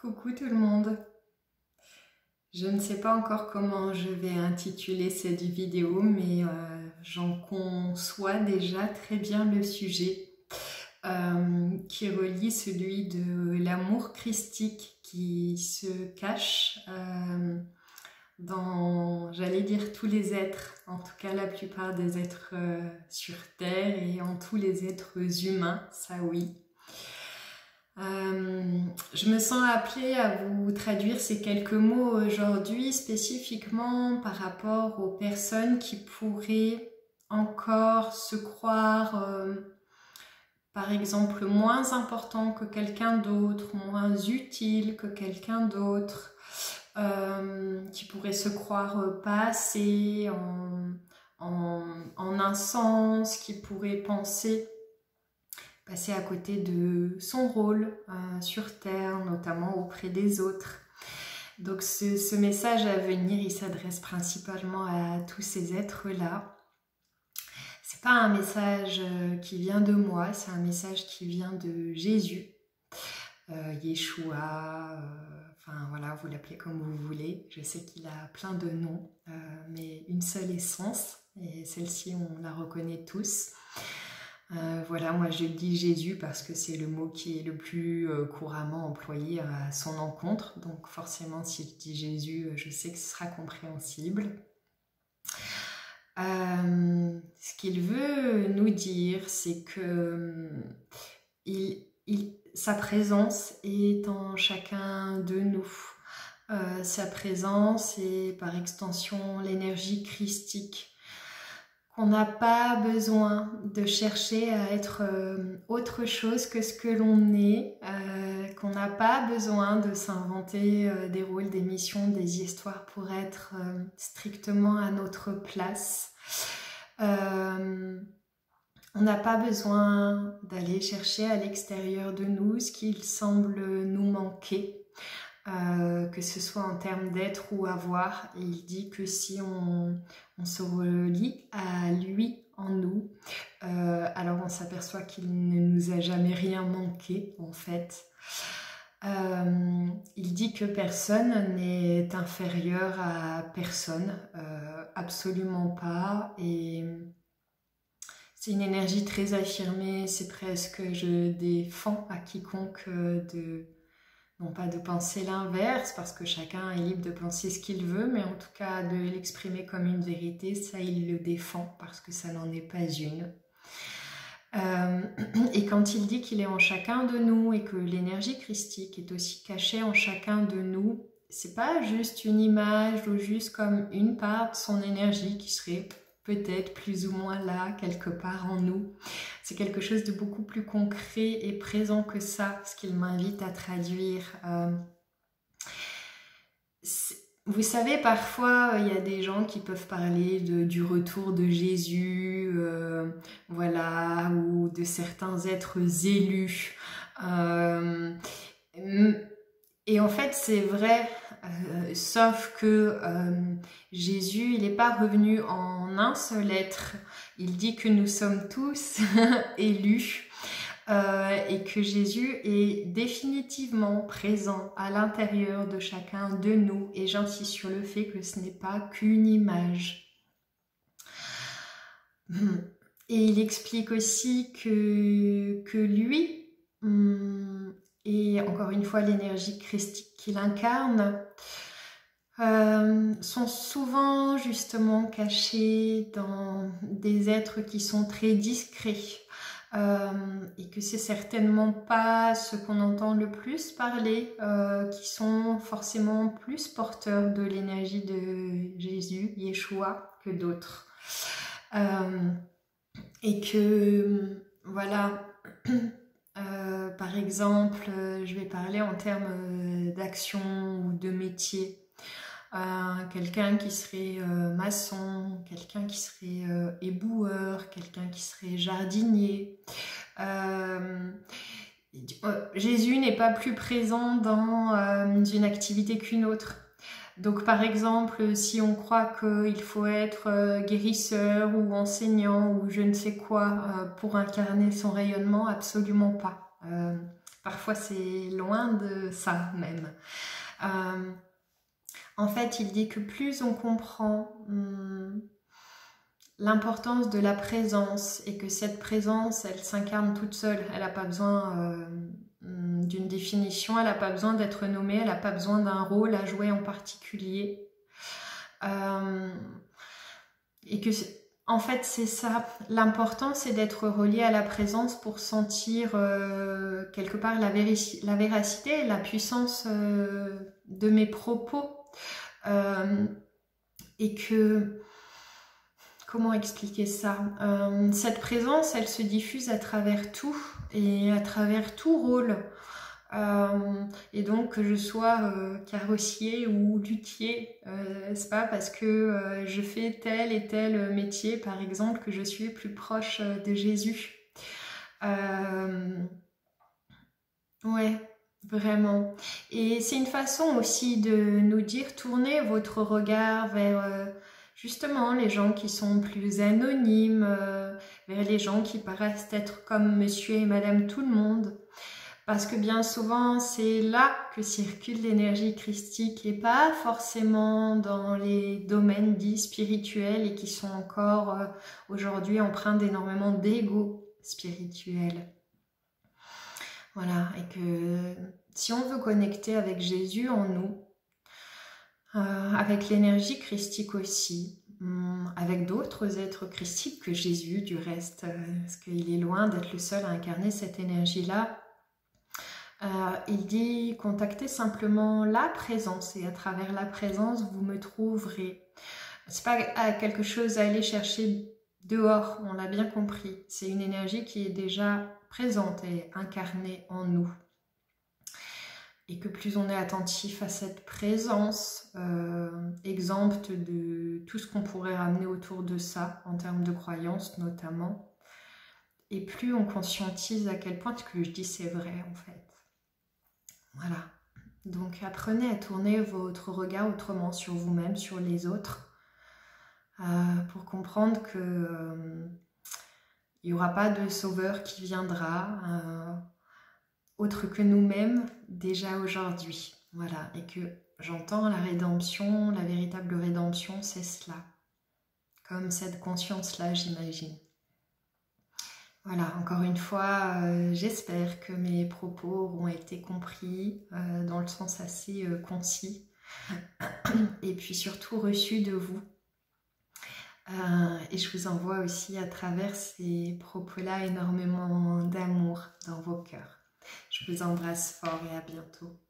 Coucou tout le monde. Je ne sais pas encore comment je vais intituler cette vidéo, mais j'en conçois déjà très bien le sujet qui relie celui de l'amour christique qui se cache dans, j'allais dire, tous les êtres, en tout cas la plupart des êtres sur Terre et en tous les êtres humains, ça oui. Je me sens appelée à vous traduire ces quelques mots aujourd'hui spécifiquement par rapport aux personnes qui pourraient encore se croire par exemple moins important que quelqu'un d'autre, moins utile que quelqu'un d'autre, qui pourraient se croire pas assez en un sens, qui pourraient penser passer à côté de son rôle sur Terre, notamment auprès des autres. Donc ce message à venir, il s'adresse principalement à tous ces êtres-là. C'est pas un message qui vient de moi, c'est un message qui vient de Jésus, Yeshua, enfin voilà, vous l'appelez comme vous voulez. Je sais qu'il a plein de noms, mais une seule essence, et celle-ci on la reconnaît tous. Voilà, moi je dis Jésus parce que c'est le mot qui est le plus couramment employé à son encontre. Donc forcément, si je dis Jésus, je sais que ce sera compréhensible. Ce qu'il veut nous dire, c'est que sa présence est en chacun de nous. Sa présence est par extension l'énergie christique. On n'a pas besoin de chercher à être autre chose que ce que l'on est, qu'on n'a pas besoin de s'inventer des rôles, des missions, des histoires pour être strictement à notre place. On n'a pas besoin d'aller chercher à l'extérieur de nous ce qu'il semble nous manquer. Que ce soit en termes d'être ou avoir, et il dit que si on se relie à lui en nous, alors on s'aperçoit qu'il ne nous a jamais rien manqué en fait. Il dit que personne n'est inférieur à personne, absolument pas, et c'est une énergie très affirmée, c'est presque je défends à quiconque non pas de penser l'inverse, parce que chacun est libre de penser ce qu'il veut, mais en tout cas de l'exprimer comme une vérité, ça il le défend, parce que ça n'en est pas une. Et quand il dit qu'il est en chacun de nous, et que l'énergie christique est aussi cachée en chacun de nous, c'est pas juste une image, ou juste comme une part de son énergie qui serait peut-être plus ou moins là, quelque part en nous. C'est quelque chose de beaucoup plus concret et présent que ça, ce qu'il m'invite à traduire. Vous savez, parfois, il y a des gens qui peuvent parler du retour de Jésus, voilà, ou de certains êtres élus. Et en fait, c'est vrai, sauf que Jésus, il n'est pas revenu en un seul être. Il dit que nous sommes tous élus et que Jésus est définitivement présent à l'intérieur de chacun de nous. Et j'insiste sur le fait que ce n'est pas qu'une image. Et il explique aussi que lui... et encore une fois l'énergie christique qu'il incarne, sont souvent justement cachés dans des êtres qui sont très discrets, et que c'est certainement pas ce qu'on entend le plus parler, qui sont forcément plus porteurs de l'énergie de Jésus, Yeshua, que d'autres. Et que, voilà... par exemple, je vais parler en termes d'action ou de métier. Quelqu'un qui serait maçon, quelqu'un qui serait éboueur, quelqu'un qui serait jardinier. Jésus n'est pas plus présent dans une activité qu'une autre. Donc par exemple, si on croit qu'il faut être guérisseur ou enseignant ou je ne sais quoi pour incarner son rayonnement, absolument pas. Parfois c'est loin de ça même. En fait, il dit que plus on comprend l'importance de la présence et que cette présence, elle s'incarne toute seule, elle n'a pas besoin d'une définition, elle n'a pas besoin d'être nommée, elle n'a pas besoin d'un rôle à jouer en particulier. Et que, en fait, c'est ça. L'important, c'est d'être relié à la présence pour sentir quelque part la véracité et la puissance de mes propos. Et que, comment expliquer ça, cette présence, elle se diffuse à travers tout et à travers tout rôle. Et donc que je sois carrossier ou luthier, c'est pas parce que je fais tel et tel métier par exemple que je suis plus proche de Jésus. Ouais, vraiment. Et c'est une façon aussi de nous dire tournez votre regard vers justement les gens qui sont plus anonymes, vers les gens qui paraissent être comme monsieur et madame tout le monde. Parce que bien souvent, c'est là que circule l'énergie christique et pas forcément dans les domaines dits spirituels et qui sont encore aujourd'hui empreints d'énormément d'ego spirituel. Voilà, et que si on veut connecter avec Jésus en nous, avec l'énergie christique aussi, avec d'autres êtres christiques que Jésus du reste, parce qu'il est loin d'être le seul à incarner cette énergie-là, il dit contactez simplement la présence et à travers la présence vous me trouverez. C'est pas quelque chose à aller chercher dehors, on l'a bien compris. C'est une énergie qui est déjà présente et incarnée en nous. Et que plus on est attentif à cette présence, exempte de tout ce qu'on pourrait ramener autour de ça, en termes de croyances notamment, et plus on conscientise à quel point ce que je dis c'est vrai en fait. Voilà, donc apprenez à tourner votre regard autrement sur vous-même, sur les autres, pour comprendre que il n'y aura pas de sauveur qui viendra autre que nous-mêmes déjà aujourd'hui. Voilà, et que j'entends la rédemption, la véritable rédemption, c'est cela, comme cette conscience-là, j'imagine. Voilà, encore une fois, j'espère que mes propos auront été compris dans le sens assez concis et puis surtout reçus de vous. Et je vous envoie aussi à travers ces propos-là énormément d'amour dans vos cœurs. Je vous embrasse fort et à bientôt.